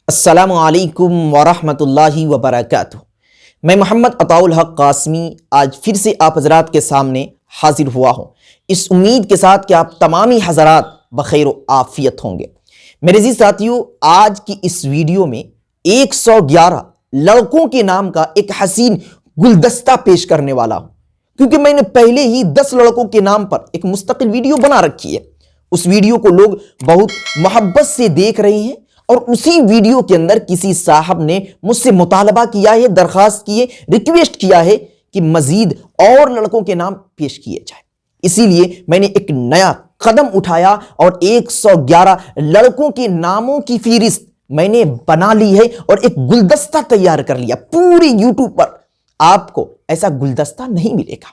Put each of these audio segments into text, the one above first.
السلام علیکم ورحمۃ اللہ وبرکاتہ۔ میں محمد عطاء الحق قاسمی آج پھر سے آپ حضرات کے سامنے حاضر ہوا ہوں، اس امید کے ساتھ کہ آپ تمامی حضرات بخیر و عافیت ہوں گے۔ میرے عزیز ساتھیو، آج کی اس ویڈیو میں 111 لڑکوں کے نام کا ایک حسین گلدستہ پیش کرنے والا ہوں، کیونکہ میں نے پہلے ہی 10 لڑکوں کے نام پر ایک مستقل ویڈیو بنا رکھی ہے۔ اس ویڈیو کو لوگ بہت محبت سے دیکھ رہے ہیں، اور اسی ویڈیو کے اندر کسی صاحب نے مجھ سے مطالبہ کیا ہے، درخواست کی ہے، ریکویسٹ کیا ہے کہ مزید اور لڑکوں کے نام پیش کیے جائیں۔ اسی لیے میں نے ایک نیا قدم اٹھایا اور 111 لڑکوں کے ناموں کی فہرست میں نے بنا لی ہے اور ایک گلدستہ تیار کر لیا۔ پوری یوٹیوب پر آپ کو ایسا گلدستہ نہیں ملے گا۔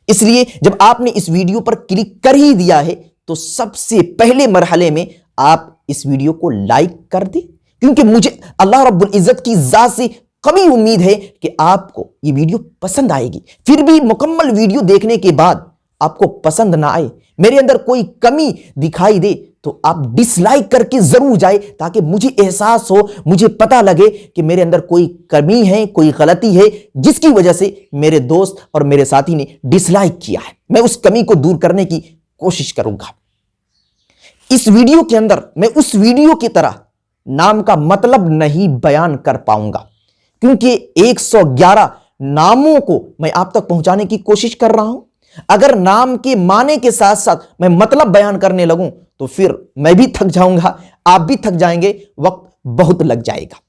اس لیے جب آپ نے اس ویڈیو پر کلک کر ہی دیا ہے تو سب سے پہلے مرحلے میں آپ اس ویڈیو کو لائک کر دیں، کیونکہ مجھے اللہ رب العزت کی ذات سے قوی امید ہے کہ آپ کو یہ ویڈیو پسند آئے گی۔ پھر بھی مکمل ویڈیو دیکھنے کے بعد آپ کو پسند نہ آئے، میرے اندر کوئی کمی دکھائی دے تو آپ ڈس لائک کر کے ضرور جائے، تاکہ مجھے احساس ہو، مجھے پتہ لگے کہ میرے اندر کوئی کمی ہے، کوئی غلطی ہے، جس کی وجہ سے میرے دوست اور میرے ساتھی نے ڈس لائک کیا ہے۔ میں اس کمی کو دور کرنے کی کوشش کروں گا۔ اس ویڈیو کے اندر میں اس ویڈیو کی طرح نام کا مطلب نہیں بیان کر پاؤں گا، کیونکہ 111 ناموں کو میں آپ تک پہنچانے کی کوشش کر رہا ہوں۔ اگر نام کے معنی کے ساتھ ساتھ میں مطلب بیان کرنے لگوں تو پھر میں بھی تھک جاؤں گا، آپ بھی تھک جائیں گے، وقت بہت لگ جائے گا۔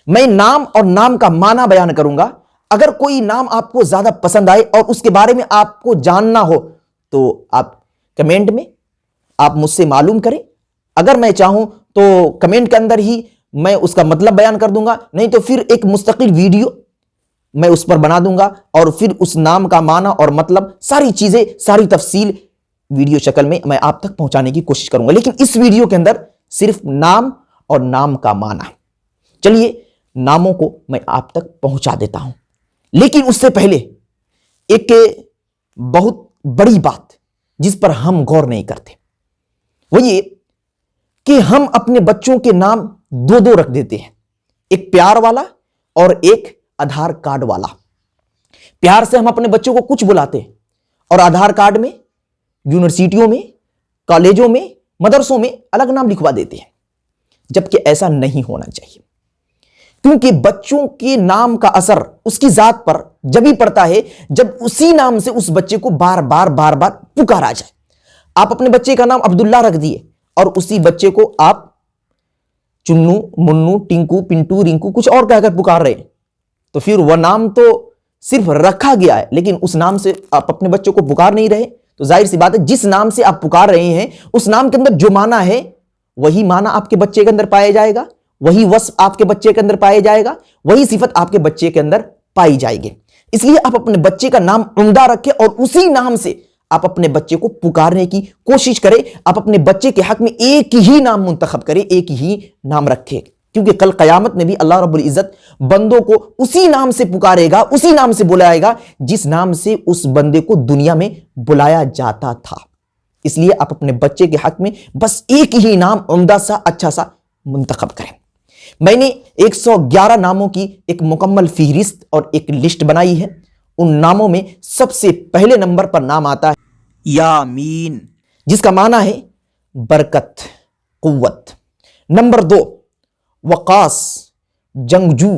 میں نام اور نام کا معنی بیان کروں گا۔ اگر کوئی نام آپ کو زیادہ پسند آئے اور اس کے بارے میں آپ کو جاننا ہو تو آپ کمنٹ میں آپ مجھ سے معلوم کریں۔ اگر میں چاہوں تو کمنٹ کے اندر ہی میں اس کا مطلب بیان کر دوں گا، نہیں تو پھر ایک مستقل ویڈیو میں اس پر بنا دوں گا اور پھر اس نام کا معنی اور مطلب ساری چیزیں، ساری تفصیل ویڈیو شکل میں آپ تک پہنچانے کی کوشش کروں گا۔ لیکن اس ویڈیو کے اندر صرف نام اور نام کا معنی۔ چلیے ناموں کو میں آپ تک پہنچا دیتا ہوں، لیکن اس سے پہلے ایک بہت بڑی بات جس پر ہم غور نہیں کرتے، وہ یہ کہ ہم اپنے بچوں کے نام دو رکھ دیتے ہیں، ایک پیار والا اور ایک آدھار کارڈ والا۔ پیار سے ہم اپنے بچوں کو کچھ بلاتے ہیں اور آدھار کارڈ میں یونیورسٹیوں میں، کالجوں میں، مدرسوں میں الگ نام لکھوا دیتے ہیں، جبکہ ایسا نہیں ہونا چاہیے، کیونکہ بچوں کے نام کا اثر اس کی ذات پر جب ہی پڑتا ہے جب اسی نام سے اس بچے کو بار بار پکارا جائے۔ آپ اپنے بچے کا نام عبداللہ رکھ دیے اور اسی بچے کو آپ چنو، منو، ٹنکو، پنٹو، رنکو کچھ اور کہہ کر پکار رہے ہیں، تو پھر وہ نام تو صرف رکھا گیا ہے، لیکن اس نام سے آپ اپنے بچوں کو پکار نہیں رہے۔ تو ظاہر سی بات ہے جس نام سے آپ پکار رہے ہیں اس نام کے اندر جو معنی ہے وہی معنی آپ کے بچے کے اندر پایا جائے گا، وہی وصف آپ کے بچے کے اندر پایا جائے گا، وہی صفت آپ کے بچے کے اندر پائی جائے گی۔ اس لیے آپ اپنے بچے کا نام عمدہ رکھیں اور اسی نام سے آپ اپنے بچے کو پکارنے کی کوشش کریں۔ آپ اپنے بچے کے حق میں ایک ہی نام منتخب کریں، ایک ہی نام رکھیں، کیونکہ کل قیامت میں بھی اللہ رب العزت بندوں کو اسی نام سے پکارے گا، اسی نام سے بلائے گا جس نام سے اس بندے کو دنیا میں بلایا جاتا تھا۔ اس لیے آپ اپنے بچے کے حق میں بس ایک ہی نام عمدہ سا، اچھا سا منتخب کریں۔ میں نے 111 ناموں کی ایک مکمل فہرست اور ایک لسٹ بنائی ہے۔ ان ناموں میں سب سے پہلے نمبر پر نام آتا ہے یامین، جس کا معنی ہے برکت، قوت۔ نمبر 2 وقاص، جنگجو،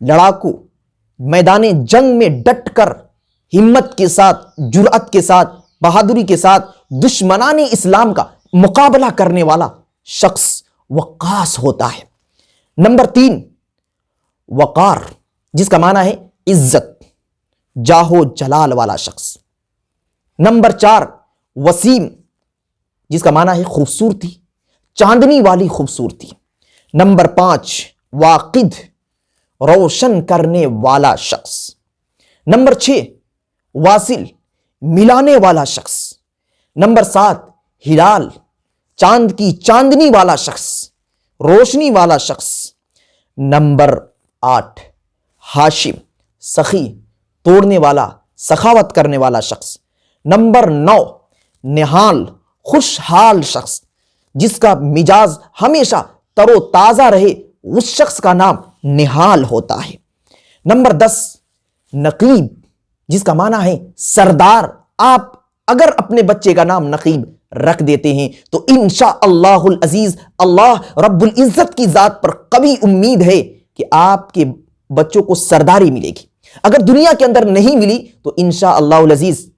لڑاکو، میدان جنگ میں ڈٹ کر ہمت کے ساتھ، جرأت کے ساتھ، بہادری کے ساتھ دشمنان اسلام کا مقابلہ کرنے والا شخص وقاص ہوتا ہے۔ نمبر 3 وقار، جس کا معنی ہے عزت، جاہ و جلال والا شخص۔ نمبر 4 وسیم، جس کا معنی ہے خوبصورتی، چاندنی والی خوبصورتی۔ نمبر 5 واقد، روشن کرنے والا شخص۔ نمبر 6 واصل، ملانے والا شخص۔ نمبر 7 ہلال، چاند کی چاندنی والا شخص، روشنی والا شخص۔ نمبر 8 ہاشم، سخی، توڑنے والا، سخاوت کرنے والا شخص۔ نمبر 9 نہال، خوشحال شخص، جس کا مزاج ہمیشہ تر و تازہ رہے، اس شخص کا نام نہال ہوتا ہے۔ نمبر 10 نقیب، جس کا معنی ہے سردار۔ آپ اگر اپنے بچے کا نام نقیب رکھ دیتے ہیں تو انشاءاللہ العزیز اللہ رب العزت کی ذات پر قوی امید ہے کہ آپ کے بچوں کو سرداری ملے گی۔ اگر دنیا کے اندر نہیں ملی تو انشاءاللہ العزیز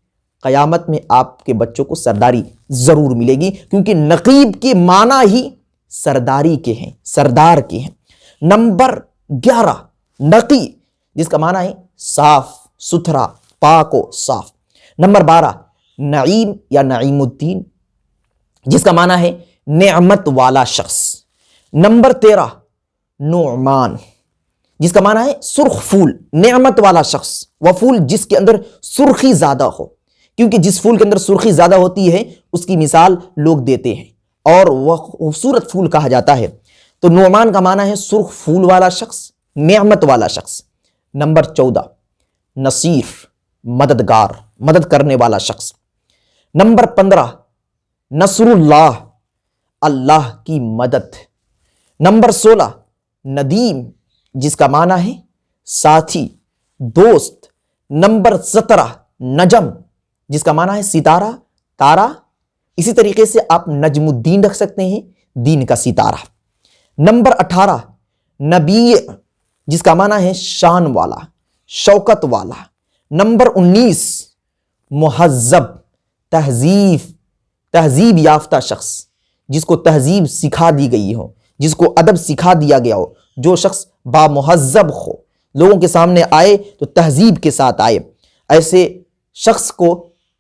قیامت میں آپ کے بچوں کو سرداری ضرور ملے گی، کیونکہ نقیب کے معنی ہی سرداری کے ہیں، سردار کے ہیں۔ نمبر 11 نقی، جس کا معنی ہے صاف ستھرا، پاک و صاف۔ نمبر 12 نعیم یا نعیم الدین، جس کا معنی ہے نعمت والا شخص۔ نمبر 13 نعمان، جس کا معنی ہے سرخ پھول، نعمت والا شخص، وہ پھول جس کے اندر سرخی زیادہ ہو، کیونکہ جس پھول کے اندر سرخی زیادہ ہوتی ہے اس کی مثال لوگ دیتے ہیں اور وہ خوبصورت پھول کہا جاتا ہے۔ تو نعمان کا معنی ہے سرخ پھول والا شخص، نعمت والا شخص۔ نمبر 14 نصیر، مددگار، مدد کرنے والا شخص۔ نمبر 15 نصر اللہ، اللہ کی مدد۔ نمبر 16 ندیم، جس کا معنی ہے ساتھی، دوست۔ نمبر 17 نجم، جس کا معنی ہے ستارہ، تارا۔ اسی طریقے سے آپ نجم الدین رکھ سکتے ہیں، دین کا ستارہ۔ نمبر 18 نبی، جس کا معنی ہے شان والا، شوکت والا۔ نمبر 19 مہذب، تہذیب یافتہ شخص، جس کو تہذیب سکھا دی گئی ہو، جس کو ادب سکھا دیا گیا ہو، جو شخص بامہذب ہو، لوگوں کے سامنے آئے تو تہذیب کے ساتھ آئے، ایسے شخص کو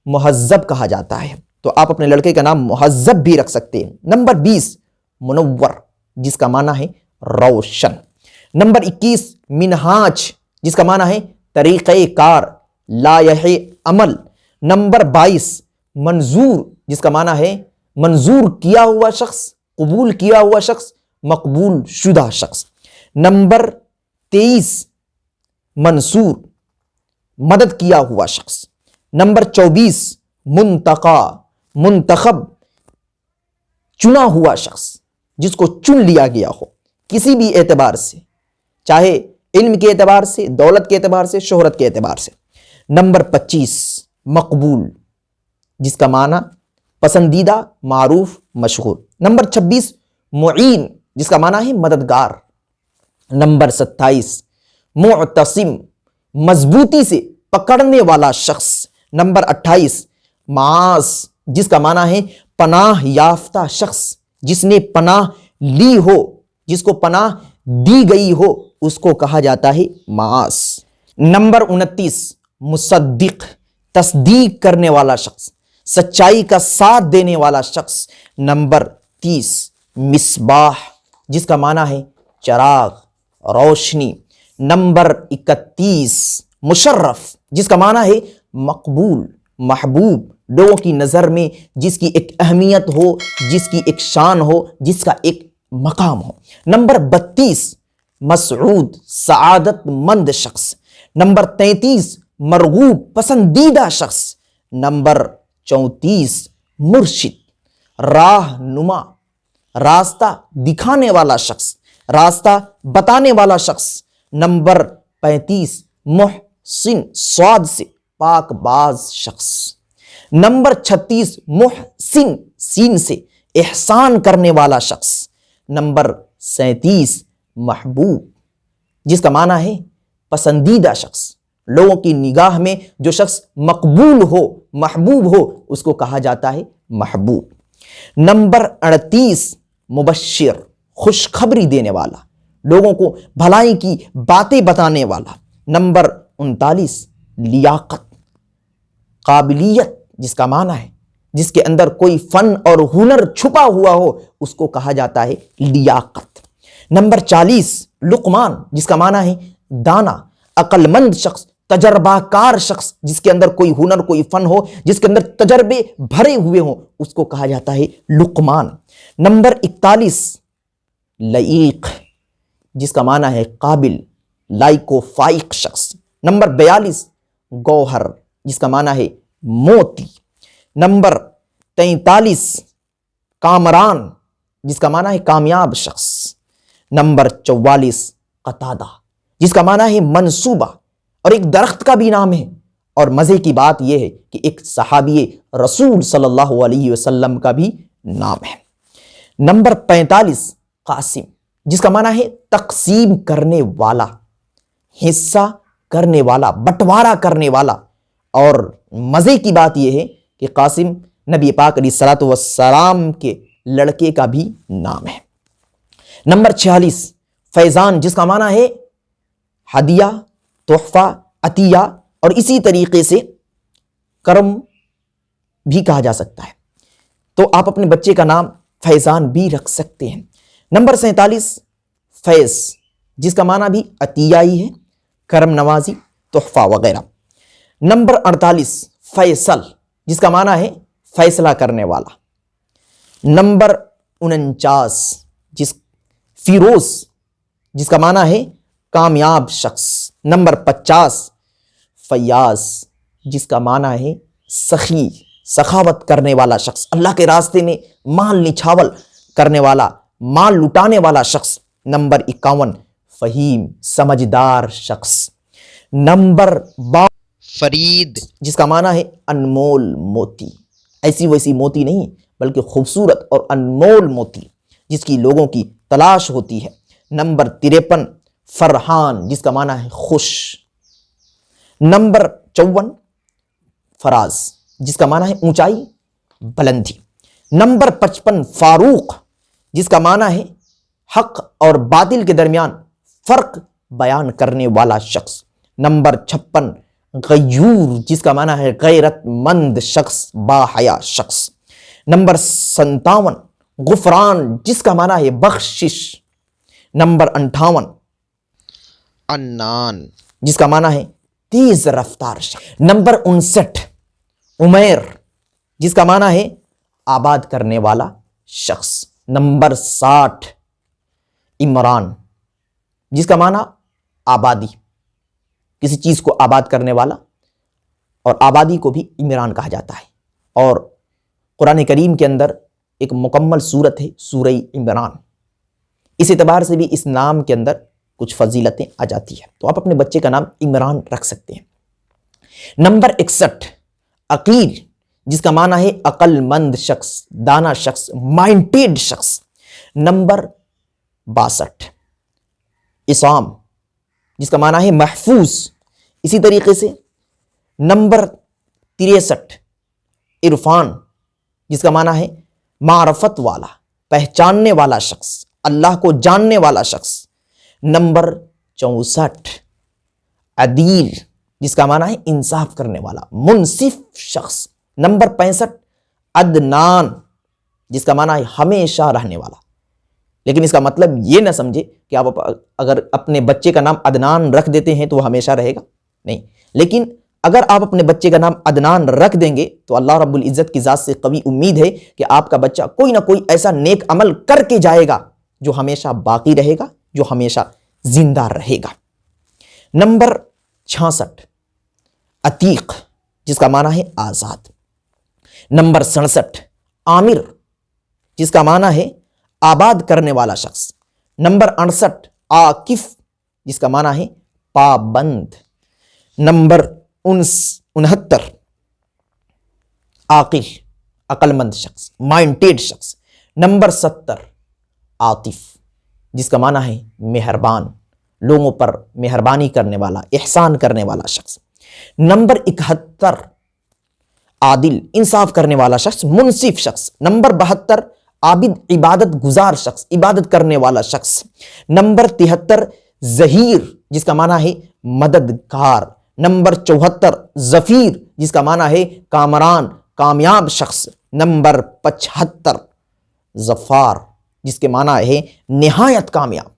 مہذب کہا جاتا ہے۔ تو آپ اپنے لڑکے کا نام مہذب بھی رکھ سکتے ہیں۔ نمبر 20 منور، جس کا معنی ہے روشن۔ نمبر 21 منہاج، جس کا معنی ہے طریقہ کار، لائحہ عمل۔ نمبر 22 منظور، جس کا معنی ہے منظور کیا ہوا شخص، قبول کیا ہوا شخص، مقبول شدہ شخص۔ نمبر 23 منصور، مدد کیا ہوا شخص۔ نمبر 24 منتقی، منتخب، چنا ہوا شخص، جس کو چن لیا گیا ہو کسی بھی اعتبار سے، چاہے علم کے اعتبار سے، دولت کے اعتبار سے، شہرت کے اعتبار سے۔ نمبر 25 مقبول، جس کا معنی پسندیدہ، معروف، مشہور۔ نمبر 26 معین، جس کا معنی ہے مددگار۔ نمبر 27 معتصم، مضبوطی سے پکڑنے والا شخص۔ نمبر 28 معاذ، جس کا معنی ہے پناہ یافتہ شخص، جس نے پناہ لی ہو، جس کو پناہ دی گئی ہو، اس کو کہا جاتا ہے معاذ۔ نمبر 29 مصدق، تصدیق کرنے والا شخص، سچائی کا ساتھ دینے والا شخص۔ نمبر 30 مصباح، جس کا معنی ہے چراغ، روشنی۔ نمبر 31 مشرف، جس کا معنی ہے مقبول، محبوب، لوگوں کی نظر میں جس کی ایک اہمیت ہو، جس کی ایک شان ہو، جس کا ایک مقام ہو۔ نمبر 32 مسعود، سعادت مند شخص۔ نمبر 33 مرغوب، پسندیدہ شخص۔ نمبر 34 مرشد، راہ نما، راستہ دکھانے والا شخص، راستہ بتانے والا شخص۔ نمبر 35 محسن، صاد سے پاک باز شخص۔ نمبر 36 محسن، سین سے احسان کرنے والا شخص۔ نمبر 37 محبوب، جس کا معنی ہے پسندیدہ شخص، لوگوں کی نگاہ میں جو شخص مقبول ہو، محبوب ہو، اس کو کہا جاتا ہے محبوب۔ نمبر 38 مبشر، خوشخبری دینے والا، لوگوں کو بھلائی کی باتیں بتانے والا۔ نمبر 39 لیاقت، قابلیت، جس کا معنی ہے جس کے اندر کوئی فن اور ہنر چھپا ہوا ہو، اس کو کہا جاتا ہے لیاقت۔ نمبر 40 لقمان، جس کا معنی ہے دانا، عقل مند شخص، تجربہ کار شخص، جس کے اندر کوئی ہنر، کوئی فن ہو، جس کے اندر تجربے بھرے ہوئے ہوں، اس کو کہا جاتا ہے لقمان۔ نمبر 41 لئیق، جس کا معنی ہے قابل، لائق و فائق شخص۔ نمبر 42 گوہر، جس کا معنی ہے موتی۔ نمبر 43 کامران، جس کا معنی ہے کامیاب شخص۔ نمبر 44 قتادہ، جس کا معنی ہے منصوبہ، اور ایک درخت کا بھی نام ہے، اور مزے کی بات یہ ہے کہ ایک صحابی رسول صلی اللہ علیہ وسلم کا بھی نام ہے۔ نمبر 45 قاسم، جس کا معنی ہے تقسیم کرنے والا، حصہ کرنے والا، بٹوارا کرنے والا، اور مزے کی بات یہ ہے کہ قاسم نبی پاک علیہ الصلوۃ والسلام کے لڑکے کا بھی نام ہے۔ نمبر 46 فیضان، جس کا معنی ہے ہدیہ، تحفہ، عطیہ، اور اسی طریقے سے کرم بھی کہا جا سکتا ہے، تو آپ اپنے بچے کا نام فیضان بھی رکھ سکتے ہیں۔ نمبر 47 فیض، جس کا معنی بھی عطیہ ہی ہے، کرم نوازی، تحفہ وغیرہ۔ نمبر 48 فیصل، جس کا معنی ہے فیصلہ کرنے والا۔ نمبر 49 فیروز، جس کا معنی ہے کامیاب شخص۔ نمبر 50 فیاض، جس کا معنی ہے سخی، سخاوت کرنے والا شخص، اللہ کے راستے میں مال نچھاور کرنے والا، مال لٹانے والا شخص۔ نمبر 51 فہیم، سمجھدار شخص۔ نمبر 52 فرید، جس کا معنی ہے انمول موتی، ایسی ویسی موتی نہیں بلکہ خوبصورت اور انمول موتی جس کی لوگوں کی تلاش ہوتی ہے۔ نمبر 53 فرحان، جس کا معنی ہے خوش۔ نمبر 54 فراز، جس کا معنی ہے اونچائی، بلندی۔ نمبر 55 فاروق، جس کا معنی ہے حق اور باطل کے درمیان فرق بیان کرنے والا شخص۔ نمبر 56 غیور، جس کا معنی ہے غیرت مند شخص، با حیا شخص۔ نمبر 57 غفران، جس کا معنی ہے بخشش۔ نمبر 58 انان، جس کا معنی ہے تیز رفتار شخص۔ نمبر 59 عمیر، جس کا معنی ہے آباد کرنے والا شخص۔ نمبر 60 عمران، جس کا معنی آبادی، کسی چیز کو آباد کرنے والا، اور آبادی کو بھی عمران کہا جاتا ہے۔ اور قرآن کریم کے اندر ایک مکمل صورت ہے سورہ عمران، اس اعتبار سے بھی اس نام کے اندر کچھ فضیلتیں آ جاتی ہیں، تو آپ اپنے بچے کا نام عمران رکھ سکتے ہیں۔ نمبر 61 عقیل، جس کا معنی ہے عقل مند شخص، دانا شخص، مائنڈیڈ شخص۔ نمبر 62 عصام، جس کا معنی ہے محفوظ، اسی طریقے سے۔ نمبر 63 عرفان، جس کا معنی ہے معرفت والا، پہچاننے والا شخص، اللہ کو جاننے والا شخص۔ نمبر 64 عدیل، جس کا معنی ہے انصاف کرنے والا، منصف شخص۔ نمبر 65 عدنان، جس کا معنی ہے ہمیشہ رہنے والا، لیکن اس کا مطلب یہ نہ سمجھے کہ آپ اگر اپنے بچے کا نام عدنان رکھ دیتے ہیں تو وہ ہمیشہ رہے گا، نہیں، لیکن اگر آپ اپنے بچے کا نام عدنان رکھ دیں گے تو اللہ رب العزت کی ذات سے قوی امید ہے کہ آپ کا بچہ کوئی نہ کوئی ایسا نیک عمل کر کے جائے گا جو ہمیشہ باقی رہے گا، جو ہمیشہ زندہ رہے گا۔ نمبر 66 عتیق، جس کا معنی ہے آزاد۔ نمبر 67 عامر، جس کا معنی ہے آباد کرنے والا شخص۔ نمبر 68 عاکف، جس کا معنی ہے پابند۔ نمبر 69 عاقل، عقل مند شخص، مائنڈیڈ شخص۔ نمبر 70 عاطف، جس کا معنی ہے مہربان، لوگوں پر مہربانی کرنے والا، احسان کرنے والا شخص۔ نمبر 71 عادل، انصاف کرنے والا شخص، منصف شخص۔ نمبر 72 عابد، عبادت گزار شخص، عبادت کرنے والا شخص۔ نمبر 73 ظہیر، جس کا معنی ہے مددگار۔ نمبر 74 ظفیر، جس کا معنی ہے کامران، کامیاب شخص۔ نمبر 75 ظفار، جس کے معنی ہے نہایت کامیاب۔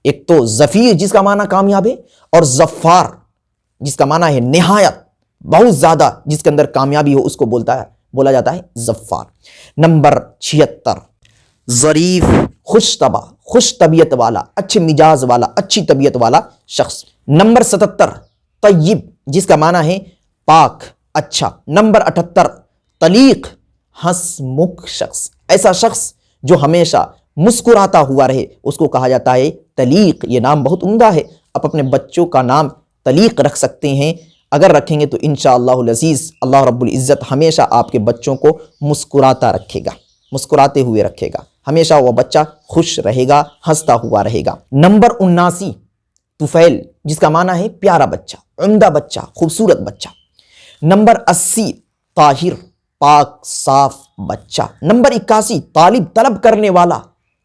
ایک تو ظفیر جس کا معنی کامیاب ہے، اور ظفار جس کا معنی ہے نہایت، بہت زیادہ، جس کے اندر کامیابی ہو اس کو بولا جاتا ہے ظفار۔ نمبر 76 ظریف، خوش طبع، خوش طبیعت والا، اچھے مزاج والا، اچھی طبیعت والا شخص۔ نمبر 77 طیب، جس کا معنی ہے پاک، اچھا۔ نمبر 78 طلیق، ہنس مکھ شخص، ایسا شخص جو ہمیشہ مسکراتا ہوا رہے، اس کو کہا جاتا ہے طلیق۔ یہ نام بہت عمدہ ہے، آپ اپنے بچوں کا نام طلیق رکھ سکتے ہیں۔ اگر رکھیں گے تو انشاءاللہ العزیز اللہ رب العزت ہمیشہ آپ کے بچوں کو مسکراتا رکھے گا، مسکراتے ہوئے رکھے گا، ہمیشہ وہ بچہ خوش رہے گا، ہنستا ہوا رہے گا۔ نمبر 79 طفیل، جس کا معنی ہے پیارا بچہ، عمدہ بچہ، خوبصورت بچہ۔ نمبر 80 طاہر، پاک صاف بچہ۔ نمبر 81 طالب، طلب کرنے والا،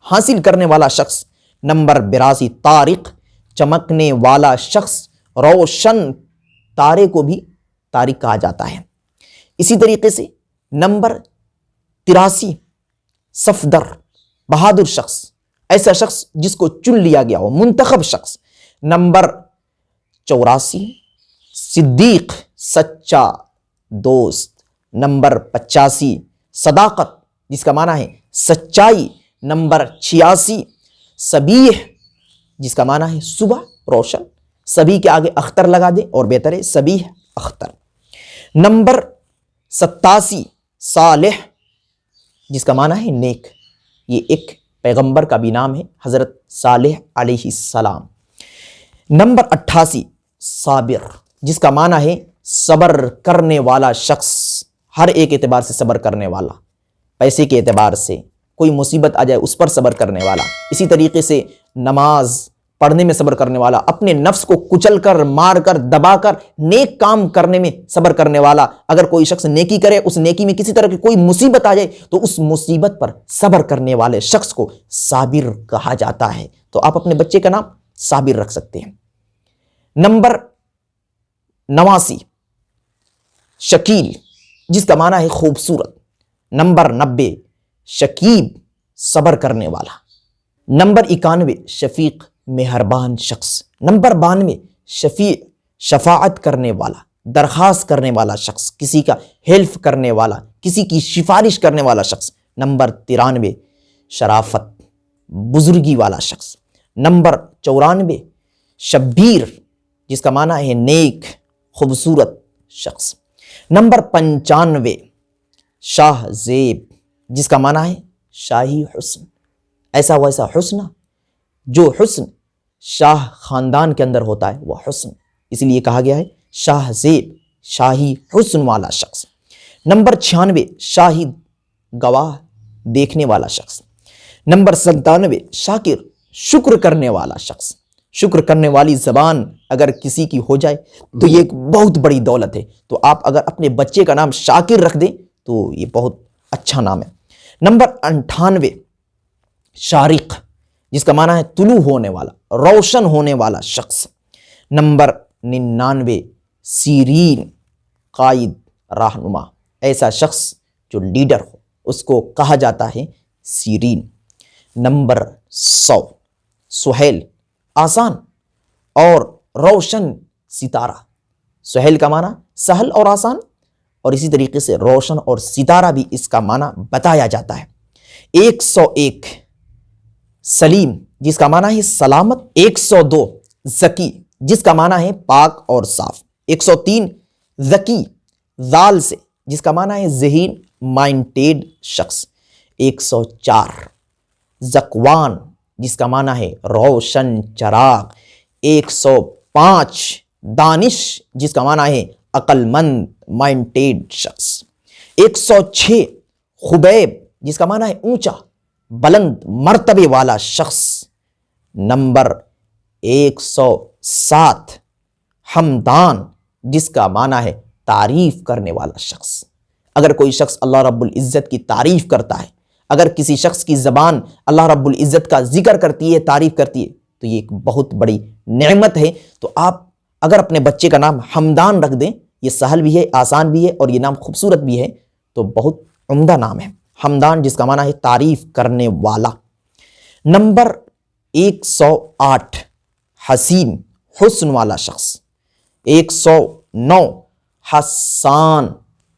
حاصل کرنے والا شخص۔ نمبر 82 طارق، چمکنے والا شخص، روشن، تارے کو بھی طارق کہا جاتا ہے۔ اسی طریقے سے نمبر 83 صفدر، بہادر شخص، ایسا شخص جس کو چن لیا گیا ہو، منتخب شخص۔ نمبر 84 صدیق، سچا دوست۔ نمبر 85 صداقت، جس کا معنی ہے سچائی۔ نمبر 86 صبیح، جس کا معنی ہے صبح، روشن۔ سبھی کے آگے اختر لگا دیں اور بہتر ہے صبیح اختر۔ نمبر 87 صالح، جس کا معنی ہے نیک۔ یہ ایک پیغمبر کا بھی نام ہے، حضرت صالح علیہ السلام۔ نمبر 88 صابر، جس کا معنی ہے صبر کرنے والا شخص، ہر ایک اعتبار سے صبر کرنے والا، پیسے کے اعتبار سے کوئی مصیبت آ جائے اس پر صبر کرنے والا، اسی طریقے سے نماز پڑھنے میں صبر کرنے والا، اپنے نفس کو کچل کر، مار کر، دبا کر نیک کام کرنے میں صبر کرنے والا۔ اگر کوئی شخص نیکی کرے، اس نیکی میں کسی طرح کی کوئی مصیبت آ جائے تو اس مصیبت پر صبر کرنے والے شخص کو صابر کہا جاتا ہے۔ تو آپ اپنے بچے کا نام صابر رکھ سکتے ہیں۔ نمبر 89 شکیل، جس کا معنی ہے خوبصورت۔ نمبر 90 شکیب، صبر کرنے والا۔ نمبر 91 شفیق، مہربان شخص۔ نمبر 92 شفیع، شفاعت کرنے والا، درخواست کرنے والا شخص، کسی کا ہیلپ کرنے والا، کسی کی سفارش کرنے والا شخص۔ نمبر 93 شرافت، بزرگی والا شخص۔ نمبر 94 شبیر، جس کا معنی ہے نیک، خوبصورت شخص۔ نمبر 95 شاہ زیب، جس کا معنی ہے شاہی حسن، ایسا ویسا حسن، جو حسن شاہ خاندان کے اندر ہوتا ہے وہ حسن، اس لیے کہا گیا ہے شاہ زیب، شاہی حسن والا شخص۔ نمبر 96 شاہد، گواہ، دیکھنے والا شخص۔ نمبر 97 شاکر، شکر کرنے والا شخص۔ شکر کرنے والی زبان اگر کسی کی ہو جائے تو یہ ایک بہت بڑی دولت ہے۔ تو آپ اگر اپنے بچے کا نام شاکر رکھ دیں تو یہ بہت اچھا نام ہے۔ نمبر 98 شارق، جس کا معنی ہے طلوع ہونے والا، روشن ہونے والا شخص۔ نمبر 99 سیرین، قائد، رہنما، ایسا شخص جو لیڈر ہو اس کو کہا جاتا ہے سیرین۔ نمبر 100 سہیل، آسان اور روشن ستارہ۔ سہیل کا معنی سہل اور آسان، اور اسی طریقے سے روشن اور ستارہ بھی اس کا معنی بتایا جاتا ہے۔ 101 سلیم، جس کا معنی ہے سلامت۔ 102 ذکی، جس کا معنی ہے پاک اور صاف۔ 103 ذکی، ذال سے، جس کا معنی ہے ذہین، مائنڈیڈ شخص۔ 104 ذکوان، جس کا معنی ہے روشن چراغ۔ 105 دانش، جس کا معنی ہے عقل مند، مائنڈیڈ شخص۔ 106 خبیب، جس کا معنی ہے اونچا، بلند مرتبے والا شخص۔ نمبر 107 حمدان، جس کا معنی ہے تعریف کرنے والا شخص۔ اگر کوئی شخص اللہ رب العزت کی تعریف کرتا ہے، اگر کسی شخص کی زبان اللہ رب العزت کا ذکر کرتی ہے، تعریف کرتی ہے، تو یہ ایک بہت بڑی نعمت ہے۔ تو آپ اگر اپنے بچے کا نام حمدان رکھ دیں، یہ سہل بھی ہے، آسان بھی ہے، اور یہ نام خوبصورت بھی ہے، تو بہت عمدہ نام ہے حمدان، جس کا معنی ہے تعریف کرنے والا۔ نمبر 108 حسین، حسن والا شخص۔ 109 حسان،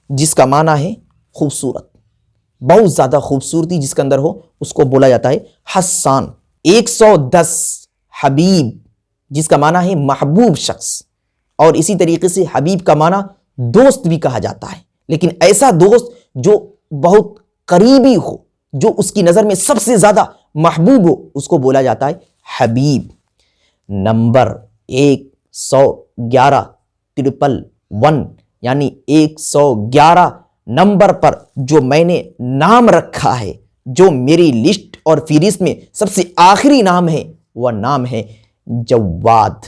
جس کا معنی ہے خوبصورت، بہت زیادہ خوبصورتی جس کے اندر ہو اس کو بولا جاتا ہے حسان۔ 110 حبیب، جس کا معنی ہے محبوب شخص، اور اسی طریقے سے حبیب کا معنی دوست بھی کہا جاتا ہے، لیکن ایسا دوست جو بہت قریبی ہو، جو اس کی نظر میں سب سے زیادہ محبوب ہو اس کو بولا جاتا ہے حبیب۔ نمبر 111 یعنی 111 نمبر پر جو میں نے نام رکھا ہے، جو میری لسٹ اور فہرست میں سب سے آخری نام ہے، وہ نام ہے جواد،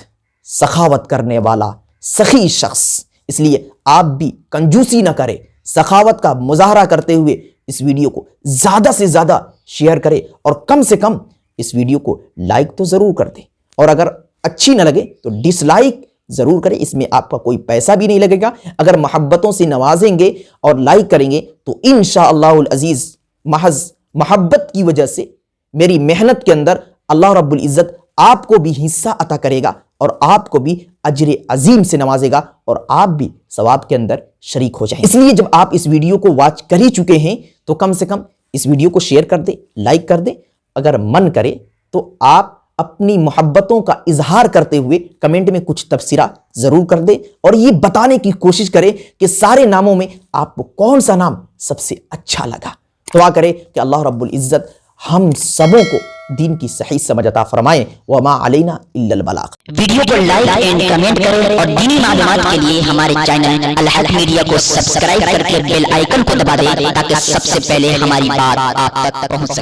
سخاوت کرنے والا، سخی شخص۔ اس لیے آپ بھی کنجوسی نہ کریں، سخاوت کا مظاہرہ کرتے ہوئے اس ویڈیو کو زیادہ سے زیادہ شیئر کریں، اور کم سے کم اس ویڈیو کو لائک تو ضرور کر دیں، اور اگر اچھی نہ لگے تو ڈس لائک ضرور کریں، اس میں آپ کا کوئی پیسہ بھی نہیں لگے گا۔ اگر محبتوں سے نوازیں گے اور لائک کریں گے تو انشاءاللہ العزیز محض محبت کی وجہ سے میری محنت کے اندر اللہ رب العزت آپ کو بھی حصہ عطا کرے گا، اور آپ کو بھی اجر عظیم سے نوازے گا، اور آپ بھی ثواب کے اندر شریک ہو جائیں۔ اس لیے جب آپ اس ویڈیو کو واچ کر ہی چکے ہیں تو کم سے کم اس ویڈیو کو شیئر کر دیں، لائک کر دیں۔ اگر من کرے تو آپ اپنی محبتوں کا اظہار کرتے ہوئے کمنٹ میں کچھ تبصرہ ضرور کر دیں، اور یہ بتانے کی کوشش کریں کہ سارے ناموں میں آپ کو کون سا نام سب سے اچھا لگا۔ دعا کریں کہ اللہ رب العزت ہم سبوں کو دین کی صحیح سمجھ عطا فرمائے۔ وما علینا الا البلاغ۔ ویڈیو کو لائک اینڈ کمنٹ کریں، اور دینی معلومات کے لیے ہمارے چینل الحق میڈیا کو سبسکرائب کر کے بیل آئیکن کو دبا دیں تاکہ سب سے پہلے ہماری بات آپ تک پہنچ سکے۔